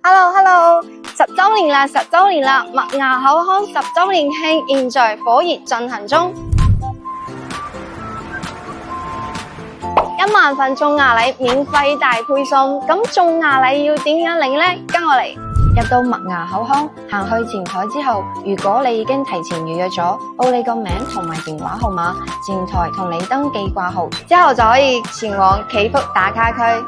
Hello，十週年啦，麥芽口腔10週年慶現在火熱進行中，1萬份種牙禮免費大配送，咁種牙禮要點樣領呢？跟我嚟。入到麥芽口腔，行去前台之後，如果你已經提前預約咗，報你個名同埋電話號碼，前台同你登記掛號，之後就可以前往祈福打卡區，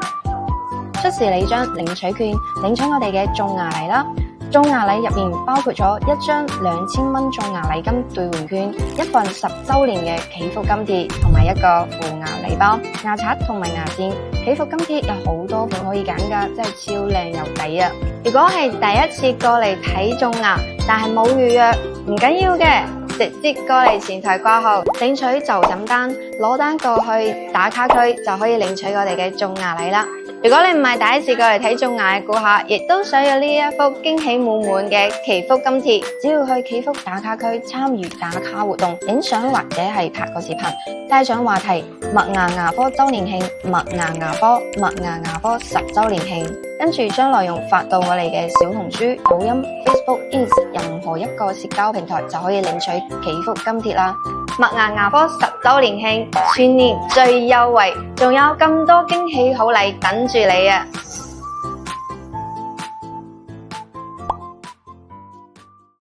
出示你張領取券，領取我哋嘅種牙禮啦。種牙禮入面包括咗一張2000蚊種牙禮金兌換券，一份10週年嘅祈福金貼，同埋一個護牙禮包、牙刷同埋牙線。祈福金貼有好多款可以揀㗎，真係超靚又抵啊！如果係第一次過嚟睇種牙，但係冇預約，唔緊要嘅，直接過嚟前台掛號，領取就診單，攞單過去打卡區就可以領取我哋嘅種牙禮啦。如果你唔係第一次過嚟睇種牙嘅顧客，亦都想有呢一幅驚喜滿滿嘅祈福金貼，只要去祈福打卡區參與打卡活動，影相或者係拍個視頻，帶上話題麥芽牙科週年慶、麥芽牙科、麥芽牙科10週年慶，跟住將內容發到我哋嘅小紅書、抖音、Facebook、Ins 任何一個社交平台就可以領取祈福金貼啦。麥芽牙科10週年慶，全年最優惠，仲有咁多驚喜好禮等住你啊！